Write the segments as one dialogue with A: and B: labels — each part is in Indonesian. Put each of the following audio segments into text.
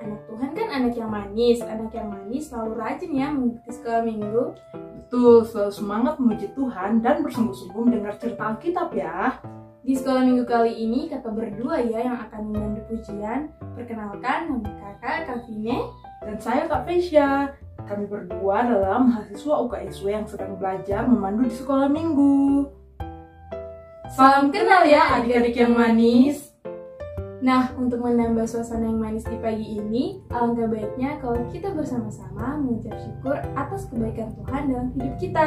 A: Anak Tuhan kan anak yang manis. Anak yang manis selalu rajin ya mengikuti sekolah minggu.
B: Betul, selalu semangat memuji Tuhan dan bersungguh-sungguh mendengar cerita Alkitab ya.
A: Di sekolah minggu kali ini kakak berdua ya yang akan memandu pujian. Perkenalkan, nama kakak Kavine.
B: Dan saya Kak Fesya. Kami berdua adalah mahasiswa UKSW yang sedang belajar memandu di sekolah minggu. Salam kenal ya adik-adik yang manis.
A: Nah, untuk menambah suasana yang manis di pagi ini, alangkah baiknya kalau kita bersama-sama mengucap syukur atas kebaikan Tuhan dalam hidup kita.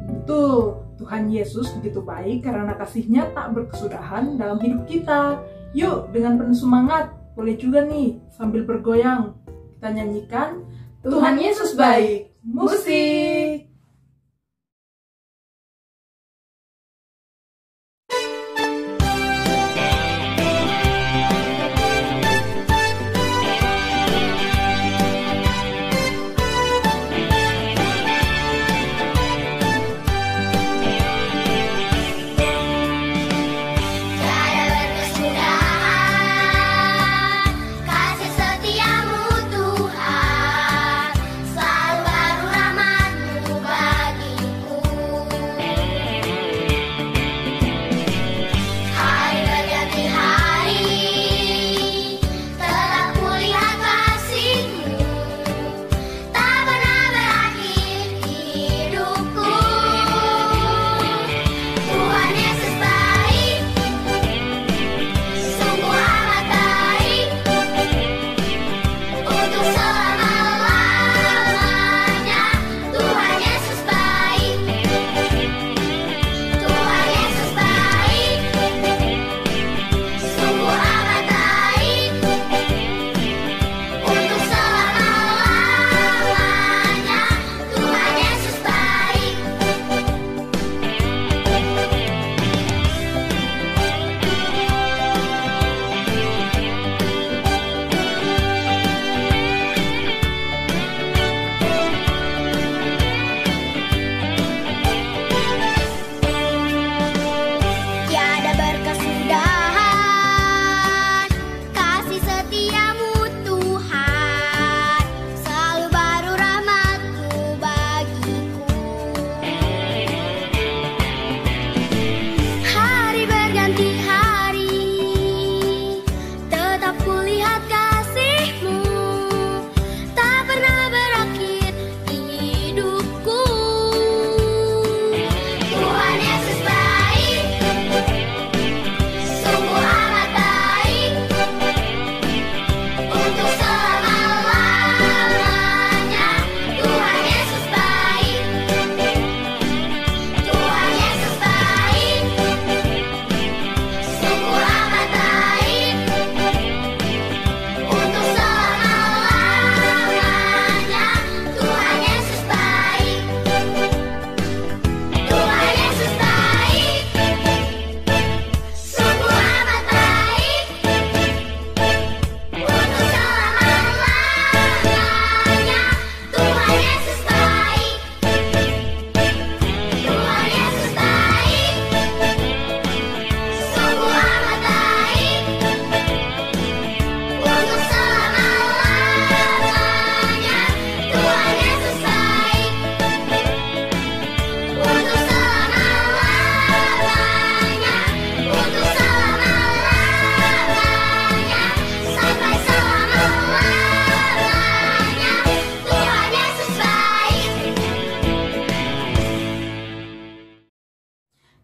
B: Betul, Tuhan Yesus begitu baik karena kasih-Nya tak berkesudahan dalam hidup kita. Yuk, dengan penuh semangat, boleh juga nih sambil bergoyang. Kita nyanyikan Tuhan Yesus baik. Musik.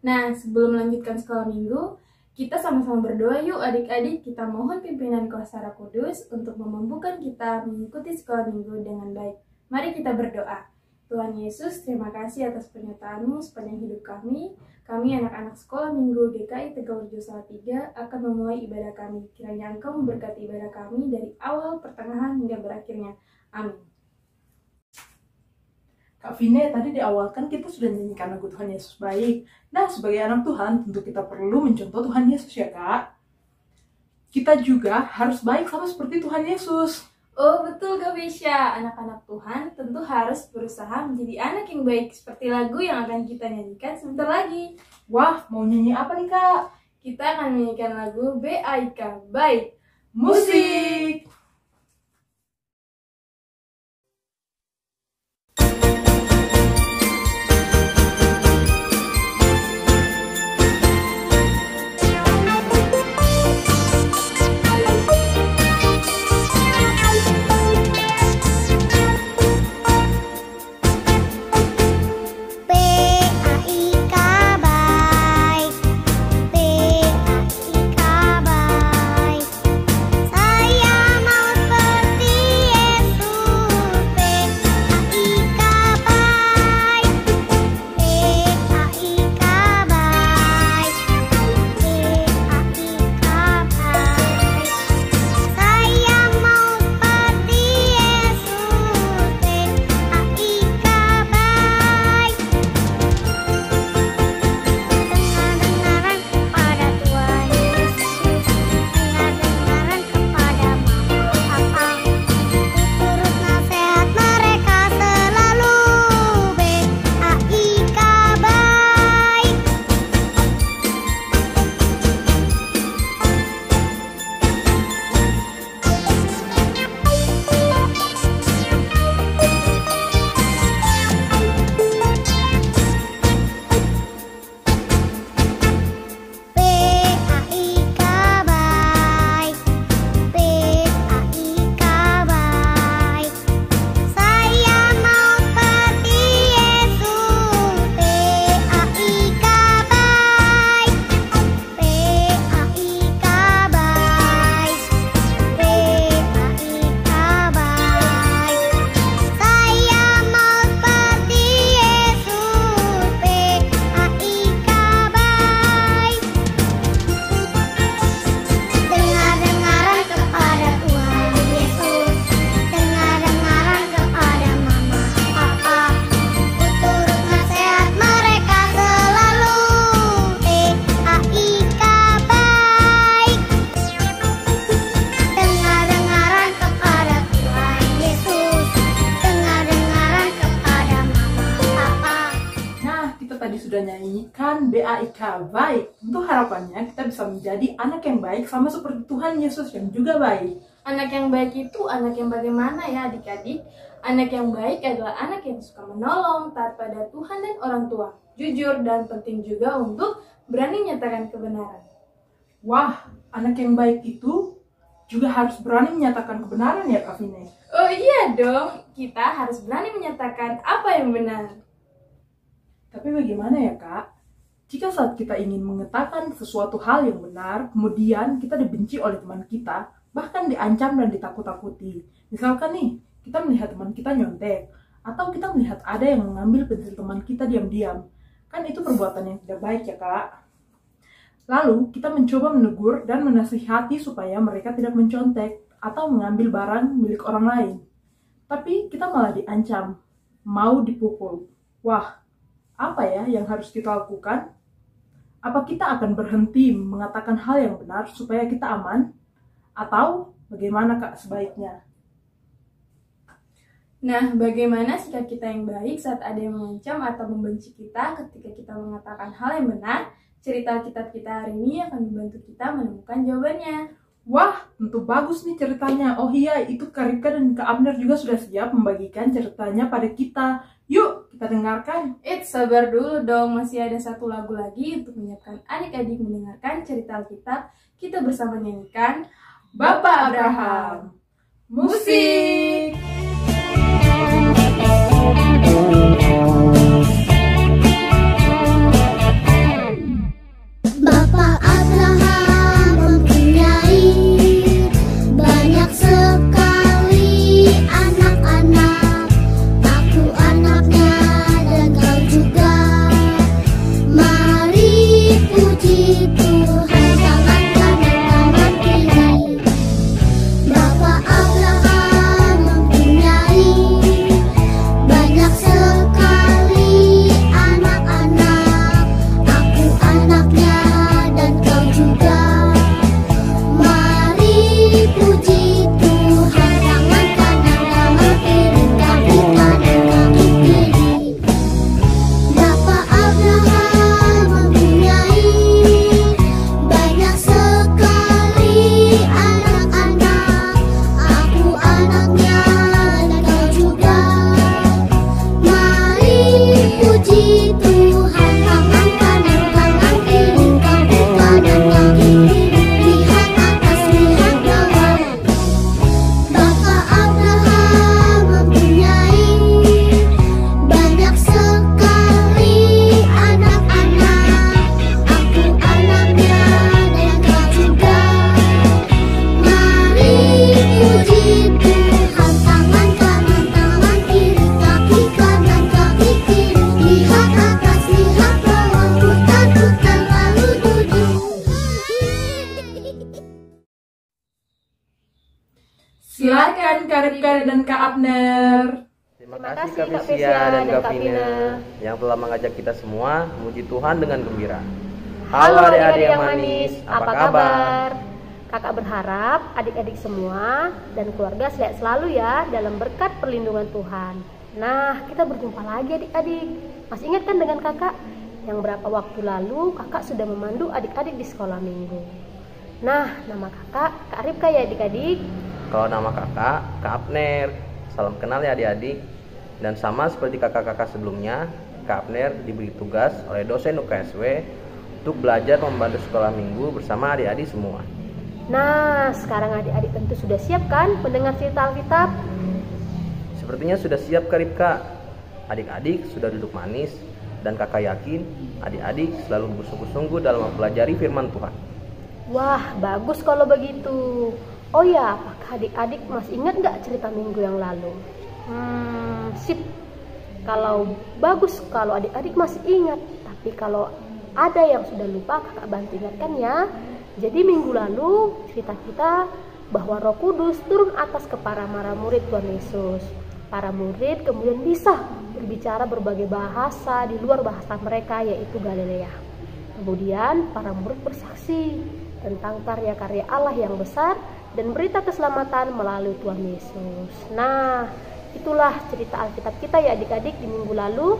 A: Nah, sebelum melanjutkan sekolah minggu, kita sama-sama berdoa yuk adik-adik. Kita mohon pimpinan kuasa Roh Kudus untuk memampukan kita mengikuti sekolah minggu dengan baik. Mari kita berdoa. Tuhan Yesus, terima kasih atas penyertaan-Mu sepanjang hidup kami. Kami anak-anak sekolah minggu GKI Tegalrejo Salatiga akan memulai ibadah kami. Kiranya Engkau memberkati ibadah kami dari awal, pertengahan, hingga berakhirnya. Amin.
B: Kak Vine, tadi di awal kan kita sudah nyanyikan lagu Tuhan Yesus baik. Nah, sebagai anak Tuhan, tentu kita perlu mencontoh Tuhan Yesus ya Kak. Kita juga harus baik sama seperti Tuhan Yesus.
A: Oh betul Kak Besya, anak-anak Tuhan tentu harus berusaha menjadi anak yang baik seperti lagu yang akan kita nyanyikan sebentar lagi.
B: Wah, mau nyanyi apa nih Kak?
A: Kita akan menyanyikan lagu BAIK, Baik.
B: Musik! menyanyikan BAIK, baik. Untuk harapannya kita bisa menjadi anak yang baik sama seperti Tuhan Yesus yang juga baik.
A: Anak yang baik itu anak yang bagaimana ya adik-adik? Anak yang baik adalah anak yang suka menolong, taat pada Tuhan dan orang tua, jujur, dan penting juga untuk berani menyatakan kebenaran.
B: Wah, anak yang baik itu juga harus berani menyatakan kebenaran ya Kak Vine?
A: Oh iya dong, kita harus berani menyatakan apa yang benar.
B: Tapi bagaimana ya Kak? Jika saat kita ingin mengatakan sesuatu hal yang benar, kemudian kita dibenci oleh teman kita, bahkan diancam dan ditakut-takuti. Misalkan nih, kita melihat teman kita nyontek, atau kita melihat ada yang mengambil pensil teman kita diam-diam. Kan itu perbuatan yang tidak baik ya Kak? Lalu, kita mencoba menegur dan menasihati supaya mereka tidak mencontek atau mengambil barang milik orang lain. Tapi kita malah diancam, mau dipukul. Wah, apa ya yang harus kita lakukan? Apa kita akan berhenti mengatakan hal yang benar supaya kita aman? Atau bagaimana Kak sebaiknya?
A: Nah, bagaimana sikap kita yang baik saat ada yang mengancam atau membenci kita ketika kita mengatakan hal yang benar? Cerita Alkitab kita hari ini akan membantu kita menemukan jawabannya.
B: Wah, tentu bagus nih ceritanya. Oh iya, itu Kak Ripka dan Kak Abner juga sudah siap membagikan ceritanya pada kita. Yuk, kita dengarkan.
A: Sabar dulu dong, masih ada satu lagu lagi untuk menyiapkan adik-adik mendengarkan cerita Alkitab. Kita bersama nyanyikan Bapak Abraham. Musik!
C: Bapak Abraham mempunyai banyak sekali anak-anak. Aku anaknya dan kau juga. Mari puji Tuhan, tangan kanan tangan kiri. Bapak Abraham mempunyai banyak sekali anak-anak. Aku anaknya dan kau juga. Mari puji Tuhan, tangan kanan tangan kiri, kaki kanan kaki kiri. Bapak Abraham mempunyai banyak sekali anak-anak. Aku anaknya dan kau juga. Mari puji Tuhan, tangan kanan tangan kiri, kaki kanan kaki kiri. Lihat atas lihat bawah. Bapak Abraham mempunyai banyak sekali anak-anak. Aku anaknya dan kau juga. Mari puji Tuhan, tangan kanan tangan kiri, kaki kanan kaki kiri. Lihat atas lihat bawah, putar-putar lalu duduk.
B: Silakan Kak Ripka dan Kak Abner.
D: Terima kasih Kak Vesia dan Kak Vina yang telah mengajak kita semua memuji Tuhan dengan gembira.
E: Halo adik-adik yang manis, apa kabar? Kakak berharap adik-adik semua dan keluarga sehat selalu ya dalam berkat perlindungan Tuhan. Nah, kita berjumpa lagi adik-adik. Masih ingat kan dengan kakak? Yang berapa waktu lalu kakak sudah memandu adik-adik di sekolah minggu. Nah, nama kakak Kak Ripka ya adik-adik.
D: Kalau nama kakak, Kak Abner. Salam kenal ya adik-adik. Dan sama seperti kakak-kakak sebelumnya, Kak Abner diberi tugas oleh dosen UKSW untuk belajar membantu sekolah minggu bersama adik-adik semua.
E: Nah, sekarang adik-adik tentu sudah siap kan mendengar cerita Alkitab?
D: Sepertinya sudah siap Kak Ripka. Adik-adik sudah duduk manis dan kakak yakin adik-adik selalu bersungguh-sungguh dalam mempelajari firman Tuhan.
E: Wah, bagus kalau begitu. Oh ya, apakah adik-adik masih ingat nggak cerita minggu yang lalu? Sip. Kalau bagus kalau adik-adik masih ingat. Tapi kalau ada yang sudah lupa, kakak bantu ingatkan ya. Jadi minggu lalu cerita kita bahwa Roh Kudus turun atas ke para murid Tuhan Yesus. Para murid kemudian bisa berbicara berbagai bahasa di luar bahasa mereka, yaitu Galilea. Kemudian para murid bersaksi tentang karya-karya Allah yang besar dan berita keselamatan melalui Tuhan Yesus. Nah, itulah cerita Alkitab kita ya adik-adik di minggu lalu.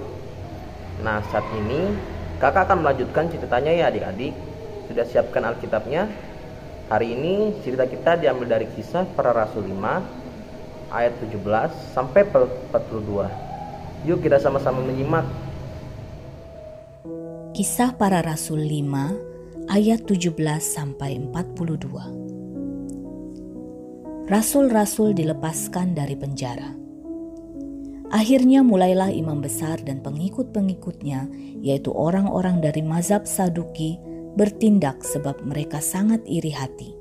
D: Nah, saat ini Kakak akan melanjutkan ceritanya ya adik-adik. Sudah siapkan Alkitabnya? Hari ini cerita kita diambil dari Kisah Para Rasul 5 ayat 17 sampai 42. Yuk kita sama-sama menyimak.
F: Kisah Para Rasul 5 ayat 17 sampai 42. Rasul-rasul dilepaskan dari penjara. Akhirnya mulailah imam besar dan pengikut-pengikutnya, yaitu orang-orang dari mazhab Saduki, bertindak sebab mereka sangat iri hati.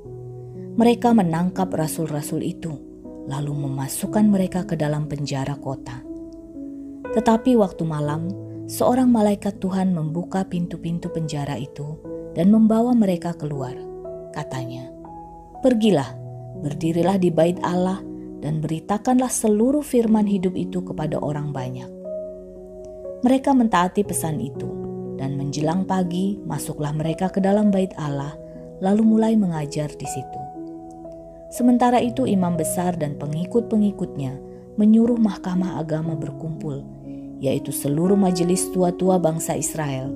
F: Mereka menangkap rasul-rasul itu, lalu memasukkan mereka ke dalam penjara kota. Tetapi waktu malam, seorang malaikat Tuhan membuka pintu-pintu penjara itu dan membawa mereka keluar. Katanya, "Pergilah, berdirilah di bait Allah, dan beritakanlah seluruh firman hidup itu kepada orang banyak." Mereka mentaati pesan itu, dan menjelang pagi masuklah mereka ke dalam bait Allah, lalu mulai mengajar di situ. Sementara itu imam besar dan pengikut-pengikutnya menyuruh mahkamah agama berkumpul, yaitu seluruh majelis tua-tua bangsa Israel,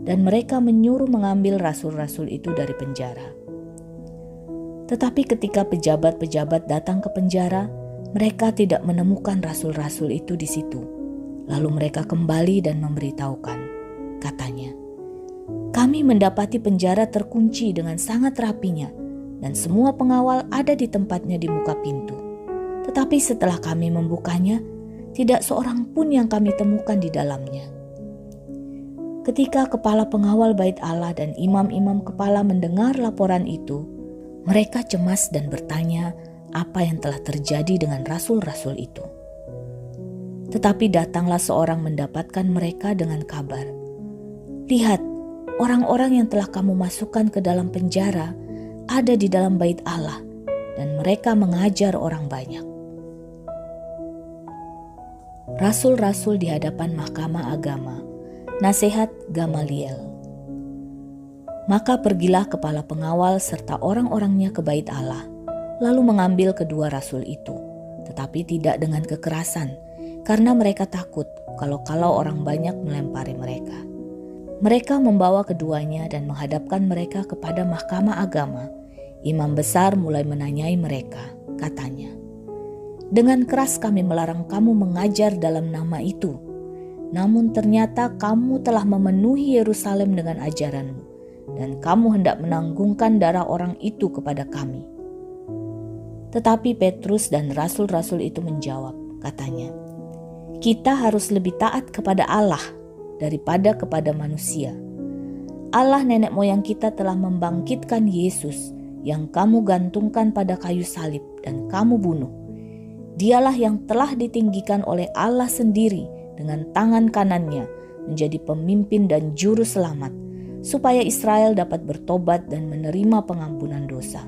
F: dan mereka menyuruh mengambil rasul-rasul itu dari penjara. Tetapi ketika pejabat-pejabat datang ke penjara, mereka tidak menemukan rasul-rasul itu di situ. Lalu mereka kembali dan memberitahukan. Katanya, "Kami mendapati penjara terkunci dengan sangat rapinya, dan semua pengawal ada di tempatnya di muka pintu. Tetapi setelah kami membukanya, tidak seorang pun yang kami temukan di dalamnya." Ketika kepala pengawal bait Allah dan imam-imam kepala mendengar laporan itu, mereka cemas dan bertanya apa yang telah terjadi dengan rasul-rasul itu. Tetapi datanglah seorang mendapatkan mereka dengan kabar, "Lihat, orang-orang yang telah kamu masukkan ke dalam penjara ada di dalam bait Allah, dan mereka mengajar orang banyak." Rasul-rasul di hadapan mahkamah agama. Nasihat Gamaliel. Maka pergilah kepala pengawal serta orang-orangnya ke bait Allah, lalu mengambil kedua rasul itu, tetapi tidak dengan kekerasan, karena mereka takut kalau orang banyak melempari mereka. Mereka membawa keduanya dan menghadapkan mereka kepada mahkamah agama. Imam besar mulai menanyai mereka, katanya, "Dengan keras kami melarang kamu mengajar dalam nama itu, namun ternyata kamu telah memenuhi Yerusalem dengan ajaranmu, dan kamu hendak menanggungkan darah orang itu kepada kami." Tetapi Petrus dan rasul-rasul itu menjawab, katanya, "Kita harus lebih taat kepada Allah daripada kepada manusia. Allah nenek moyang kita telah membangkitkan Yesus yang kamu gantungkan pada kayu salib dan kamu bunuh. Dialah yang telah ditinggikan oleh Allah sendiri dengan tangan kanannya menjadi pemimpin dan juru selamat, supaya Israel dapat bertobat dan menerima pengampunan dosa.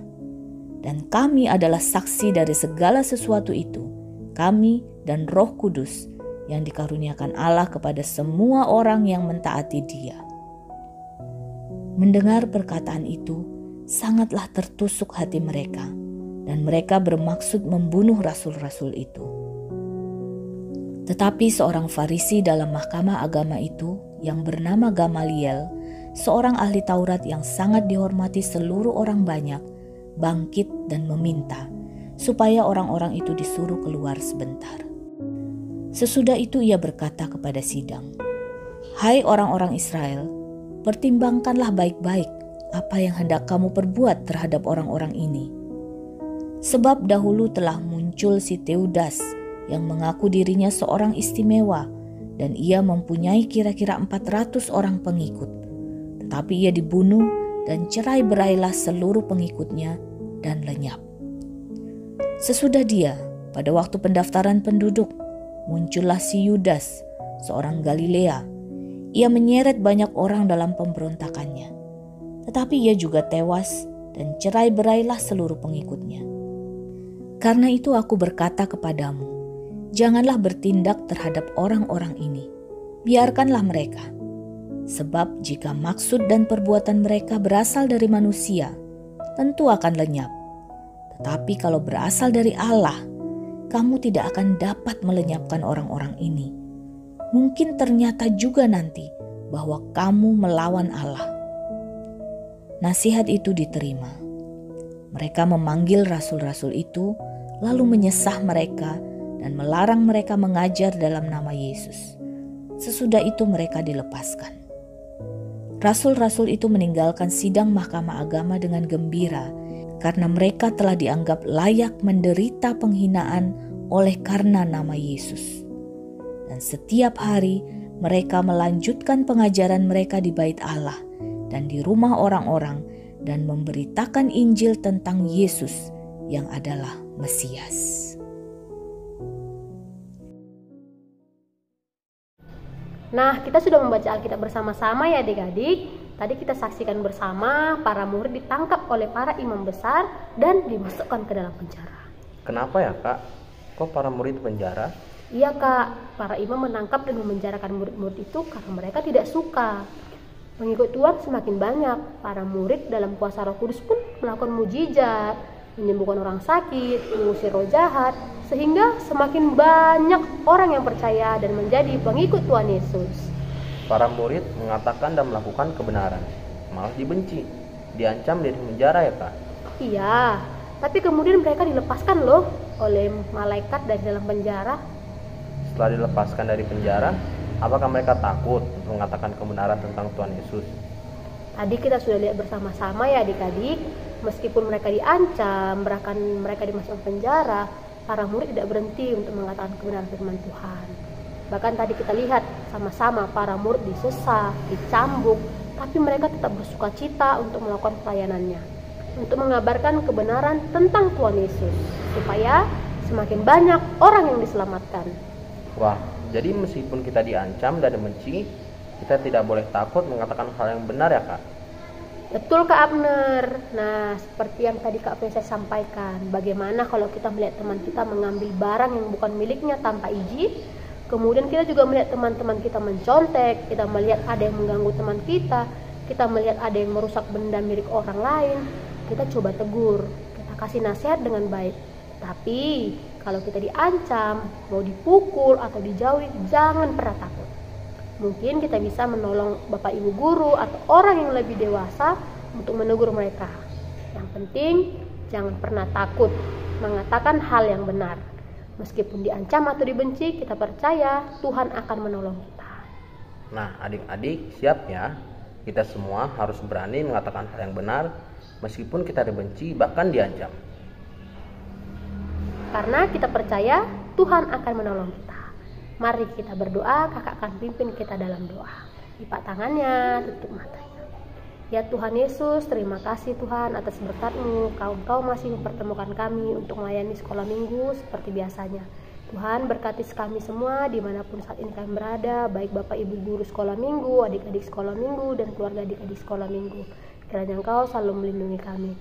F: Dan kami adalah saksi dari segala sesuatu itu, kami dan Roh Kudus yang dikaruniakan Allah kepada semua orang yang mentaati Dia." Mendengar perkataan itu, sangatlah tertusuk hati mereka, dan mereka bermaksud membunuh rasul-rasul itu. Tetapi seorang Farisi dalam mahkamah agama itu yang bernama Gamaliel, seorang ahli Taurat yang sangat dihormati seluruh orang banyak, bangkit dan meminta supaya orang-orang itu disuruh keluar sebentar. Sesudah itu ia berkata kepada sidang, "Hai orang-orang Israel, pertimbangkanlah baik-baik apa yang hendak kamu perbuat terhadap orang-orang ini. Sebab dahulu telah muncul si Teudas yang mengaku dirinya seorang istimewa, dan ia mempunyai kira-kira 400 orang pengikut. Tetapi ia dibunuh dan cerai-berailah seluruh pengikutnya dan lenyap. Sesudah dia, pada waktu pendaftaran penduduk, muncullah si Yudas, seorang Galilea. Ia menyeret banyak orang dalam pemberontakannya. Tetapi ia juga tewas dan cerai-berailah seluruh pengikutnya. Karena itu aku berkata kepadamu, janganlah bertindak terhadap orang-orang ini. Biarkanlah mereka. Sebab jika maksud dan perbuatan mereka berasal dari manusia, tentu akan lenyap. Tetapi kalau berasal dari Allah, kamu tidak akan dapat melenyapkan orang-orang ini. Mungkin ternyata juga nanti bahwa kamu melawan Allah." Nasihat itu diterima. Mereka memanggil rasul-rasul itu, lalu menyesah mereka dan melarang mereka mengajar dalam nama Yesus. Sesudah itu mereka dilepaskan. Rasul-rasul itu meninggalkan sidang mahkamah agama dengan gembira karena mereka telah dianggap layak menderita penghinaan oleh karena nama Yesus. Dan setiap hari mereka melanjutkan pengajaran mereka di bait Allah dan di rumah orang-orang dan memberitakan Injil tentang Yesus yang adalah Mesias.
E: Nah, kita sudah membaca Alkitab bersama-sama ya adik-adik. Tadi kita saksikan bersama para murid ditangkap oleh para imam besar dan dimasukkan ke dalam penjara.
D: Kenapa ya Kak? Kok para murid penjara?
E: Iya Kak, para imam menangkap dan memenjarakan murid-murid itu karena mereka tidak suka. Pengikut Tuhan semakin banyak, para murid dalam kuasa Roh Kudus pun melakukan mujizat, menyembuhkan orang sakit, mengusir roh jahat, sehingga semakin banyak orang yang percaya dan menjadi pengikut Tuhan Yesus.
D: Para murid mengatakan dan melakukan kebenaran, malah dibenci, diancam dari penjara ya Kak?
E: Iya, tapi kemudian mereka dilepaskan loh oleh malaikat dari dalam penjara.
D: Setelah dilepaskan dari penjara, apakah mereka takut untuk mengatakan kebenaran tentang Tuhan Yesus?
E: Tadi kita sudah lihat bersama-sama ya adik-adik, meskipun mereka diancam, bahkan mereka dimasukkan penjara, para murid tidak berhenti untuk mengatakan kebenaran firman Tuhan. Bahkan tadi kita lihat sama-sama para murid disesah, dicambuk, tapi mereka tetap bersuka cita untuk melakukan pelayanannya, untuk mengabarkan kebenaran tentang Tuhan Yesus, supaya semakin banyak orang yang diselamatkan.
D: Wah, jadi meskipun kita diancam dan dibenci, kita tidak boleh takut mengatakan hal yang benar ya Kak?
E: Betul Kak Abner. Nah, seperti yang tadi Kak Fesa sampaikan, bagaimana kalau kita melihat teman kita mengambil barang yang bukan miliknya tanpa izin, kemudian kita juga melihat teman-teman kita mencontek, kita melihat ada yang mengganggu teman kita melihat ada yang merusak benda milik orang lain, kita coba tegur, kita kasih nasihat dengan baik. Tapi kalau kita diancam, mau dipukul atau dijauhi, jangan pernah takut. Mungkin kita bisa menolong Bapak Ibu guru atau orang yang lebih dewasa untuk menegur mereka. Yang penting jangan pernah takut mengatakan hal yang benar. Meskipun diancam atau dibenci, kita percaya Tuhan akan menolong kita.
D: Nah, adik-adik siap ya? Kita semua harus berani mengatakan hal yang benar meskipun kita dibenci bahkan diancam.
E: Karena kita percaya Tuhan akan menolong kita. Mari kita berdoa, kakak akan pimpin kita dalam doa. Lipat tangannya, tutup matanya. Ya Tuhan Yesus, terima kasih Tuhan atas berkat-Mu. Kau masih mempertemukan kami untuk melayani sekolah minggu seperti biasanya. Tuhan berkati kami semua dimanapun saat ini kami berada, baik Bapak Ibu guru sekolah minggu, adik-adik sekolah minggu, dan keluarga adik-adik sekolah minggu. Kiranya Engkau selalu melindungi kami.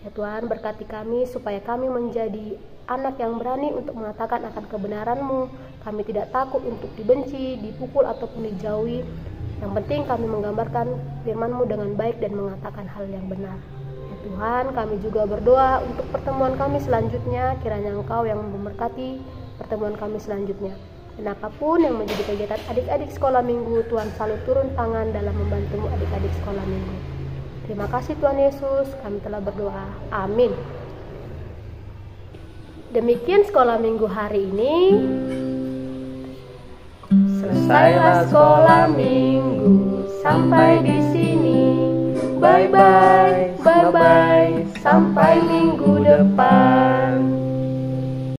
E: Ya Tuhan, berkati kami supaya kami menjadi anak yang berani untuk mengatakan akan kebenaran-Mu. Kami tidak takut untuk dibenci, dipukul ataupun dijauhi. Yang penting kami menggambarkan firman-Mu dengan baik dan mengatakan hal yang benar. Ya Tuhan, kami juga berdoa untuk pertemuan kami selanjutnya. Kiranya Engkau yang memberkati pertemuan kami selanjutnya. Dan apapun yang menjadi kegiatan adik-adik sekolah minggu, Tuhan selalu turun tangan dalam membantu adik-adik sekolah minggu. Terima kasih Tuhan Yesus, kami telah berdoa. Amin. Demikian sekolah minggu hari ini. Selesailah sekolah minggu sampai di sini. Bye bye, bye bye, sampai minggu depan.